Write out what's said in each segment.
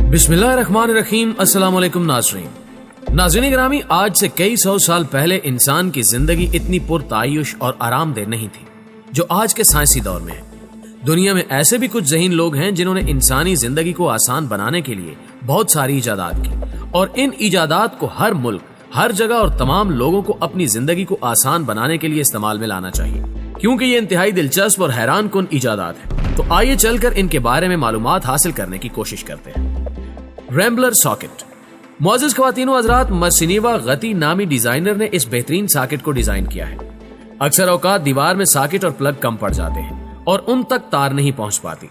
बिस्मिल्लाहिर्रहमानिर्रहीम। अस्सलाम वालेकुम नाज़रीन ग्रामी, आज से कई सौ साल पहले इंसान की जिंदगी इतनी पुरतायुश और आरामदेह नहीं थी जो आज के साइंसी दौर में है। दुनिया में ऐसे भी कुछ ज़हीन लोग हैं जिन्होंने इंसानी जिंदगी को आसान बनाने के लिए बहुत सारी इजादात की, और इन इजादात को हर मुल्क, हर जगह और तमाम लोगों को अपनी जिंदगी को आसान बनाने के लिए इस्तेमाल में लाना चाहिए, क्योंकि ये इंतहाई दिलचस्प और हैरान कुन इजादात है। तो आइए चलकर इनके बारे में मालूमात हासिल करने की कोशिश करते हैं। Rambler socket. मुअज़्ज़िज़ ख़वातीन व हज़रात, मर्सिनीवा गती नामी डिजाइनर ने इस बेहतरीन सॉकेट को डिजाइन किया है। अक्सर औकात दीवार में सॉकेट और प्लग कम पड़ जाते हैं और उन तक तार नहीं पहुंच पाती।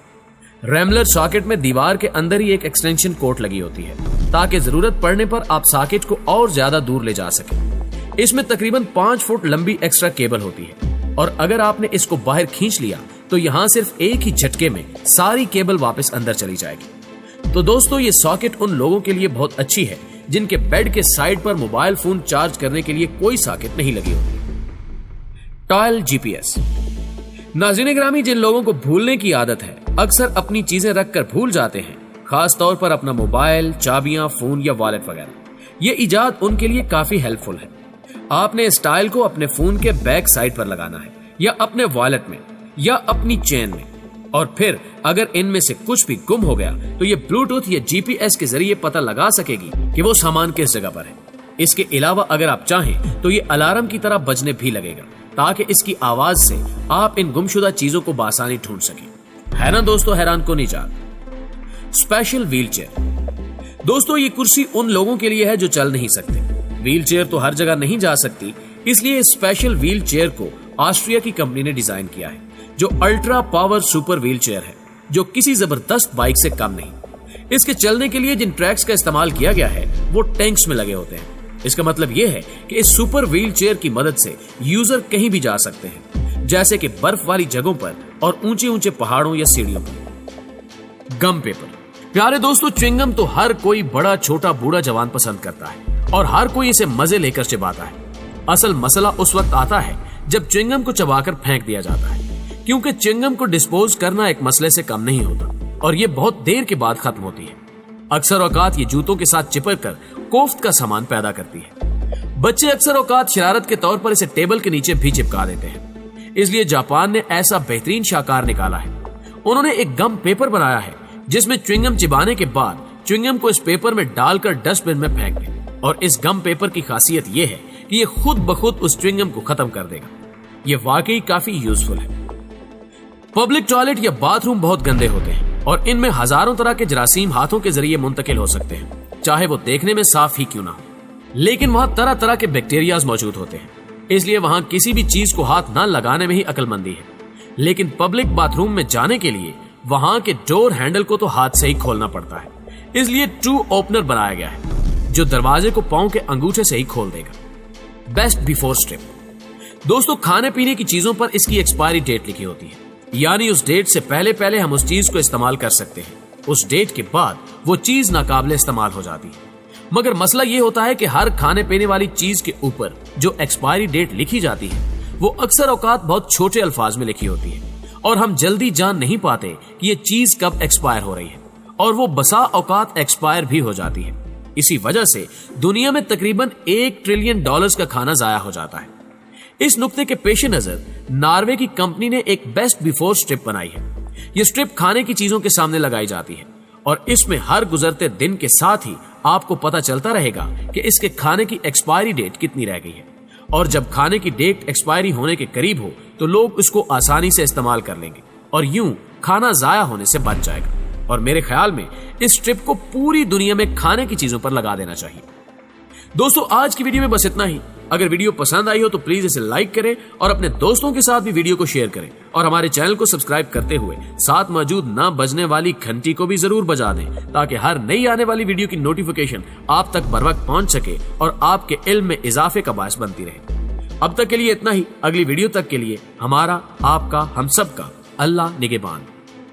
रैम्बलर सॉकेट में दीवार के अंदर ही एक एक्सटेंशन कोट लगी होती है ताकि जरूरत पड़ने पर आप सॉकेट को और ज्यादा दूर ले जा सकें। इसमें तकरीबन 5 फुट लंबी एक्स्ट्रा केबल होती है, और अगर आपने इसको बाहर खींच लिया तो यहां सिर्फ एक ही झटके में सारी केबल वापस अंदर चली जाएगी। तो दोस्तों, ये सॉकेट उन लोगों के लिए बहुत अच्छी है जिनके बेड के साइड पर मोबाइल फोन चार्ज करने के लिए कोई सॉकेट नहीं लगी होती। Toil GPS. नाज़रीन ग्रामी, जिन लोगों को भूलने की आदत है, अक्सर अपनी चीजें रखकर भूल जाते हैं, खास तौर पर अपना मोबाइल, चाबियां, फोन या वॉलेट वगैरह। ये इजाद उनके लिए काफी हेल्पफुल है। आपने इस टाइल को अपने फोन के बैक साइड पर लगाना है, या अपने वॉलेट में, या अपनी चेन में, और फिर अगर इनमें से कुछ भी गुम हो गया तो ये ब्लूटूथ या जीपीएस के जरिए पता लगा सकेगी कि वो सामान किस जगह पर है। इसके अलावा अगर आप चाहें तो ये अलार्म की तरह बजने भी लगेगा, ताकि इसकी आवाज से आप इन गुमशुदा चीजों को बासानी ढूंढ सकें। है ना दोस्तों, हैरान को निजात। Special wheel chair. दोस्तों, ये कुर्सी उन लोगों के लिए है जो चल नहीं सकते। व्हील चेयर तो हर जगह नहीं जा सकती, इसलिए इस स्पेशल व्हील चेयर को ऑस्ट्रिया की कंपनी ने डिजाइन किया है, जो ultra power super wheel chair है, जो किसी जबरदस्त बाइक से कम नहीं। इसके चलने के लिए जिन ट्रैक्स का इस्तेमाल किया गया है वो टैंक्स में लगे होते हैं। इसका मतलब यह है कि इस सुपर व्हील चेयर की मदद से यूजर कहीं भी जा सकते हैं, जैसे कि बर्फ वाली जगहों पर और ऊंचे ऊंचे पहाड़ों या सीढ़ियों पर। गम पेपर। प्यारे दोस्तों, च्युइंगम तो हर कोई बड़ा छोटा बूढ़ा जवान पसंद करता है और हर कोई इसे मजे लेकर चबाता है। असल मसला उस वक्त आता है जब च्युइंगम को चबाकर फेंक दिया जाता है, क्योंकि च्युइंगम को डिस्पोज करना एक मसले से कम नहीं होता और ये बहुत देर के बाद खत्म होती है। अक्सर औकात ये जूतों के साथ चिपक कर कोफ्त का सामान पैदा करती है। बच्चे अक्सर औकात शरारत के तौर पर इसे टेबल के नीचे भी चिपका देते हैं। इसलिए जापान ने ऐसा बेहतरीन शाकार निकाला है। उन्होंने एक गम पेपर बनाया है जिसमें च्युइंगम चिबाने के बाद च्युइंगम को इस पेपर में डालकर डस्टबिन में फेंक दें, और इस गम पेपर की खासियत यह है कि ये खुद ब खुद उस च्युइंगम को खत्म कर देगा। ये वाकई काफी यूजफुल है। पब्लिक टॉयलेट या बाथरूम बहुत गंदे होते हैं और इनमें हजारों तरह के जरासीम हाथों के जरिए मुंतकिल हो सकते हैं, चाहे वो देखने में साफ ही क्यों ना हो। लेकिन वहां तरह तरह के बैक्टीरियाज मौजूद होते हैं, इसलिए वहां किसी भी चीज को हाथ न लगाने में ही अक्लमंदी है। लेकिन पब्लिक बाथरूम में जाने के लिए वहां के डोर हैंडल को तो हाथ से ही खोलना पड़ता है, इसलिए ट्रू ओपनर बनाया गया है जो दरवाजे को पांव के अंगूठे से ही खोल देगा। Best before strip. दोस्तों, खाने पीने की चीजों पर इसकी एक्सपायरी डेट लिखी होती है, यानी उस डेट से पहले पहले हम उस चीज को इस्तेमाल कर सकते हैं। उस डेट के बाद वो चीज नाकाबिले इस्तेमाल हो जाती है। मगर मसला ये होता है कि हर खाने पीने वाली चीज के ऊपर जो एक्सपायरी डेट लिखी जाती है वो अक्सर औकात बहुत छोटे अल्फाज में लिखी होती है, और हम जल्दी जान नहीं पाते कि ये चीज कब एक्सपायर हो रही है, और वो बसा औकात एक्सपायर भी हो जाती है। इसी वजह से दुनिया में तकरीबन $1 ट्रिलियन का खाना जाया हो जाता है। इस नुक्ते के पेश नजर नॉर्वे की कंपनी ने एक बेस्ट बिफोर स्ट्रिप बनाई है। ये स्ट्रिप खाने की चीजों के सामने लगाई जाती है, और इसमें हर गुजरते दिन के साथ ही आपको पता चलता रहेगा कि इसके खाने की एक्सपायरी डेट कितनी रह गई है, और जब खाने की डेट एक्सपायरी होने के करीब हो तो लोग उसको आसानी से इस्तेमाल कर लेंगे और यूं खाना जाया होने से बच जाएगा। और मेरे ख्याल में इस स्ट्रिप को पूरी दुनिया में खाने की चीजों पर लगा देना चाहिए। दोस्तों, आज की वीडियो में बस इतना ही। अगर वीडियो पसंद आई हो तो प्लीज इसे लाइक करें और अपने दोस्तों के साथ भी वीडियो को शेयर करें, और हमारे चैनल को सब्सक्राइब करते हुए साथ मौजूद ना बजने वाली घंटी को भी जरूर बजा दें, ताकि हर नई आने वाली वीडियो की नोटिफिकेशन आप तक बर वक्त पहुंच सके और आपके इल्म में इजाफे का बायस बनती रहे। अब तक के लिए इतना ही। अगली वीडियो तक के लिए हमारा, आपका, हम सबका अल्लाह निगहबान।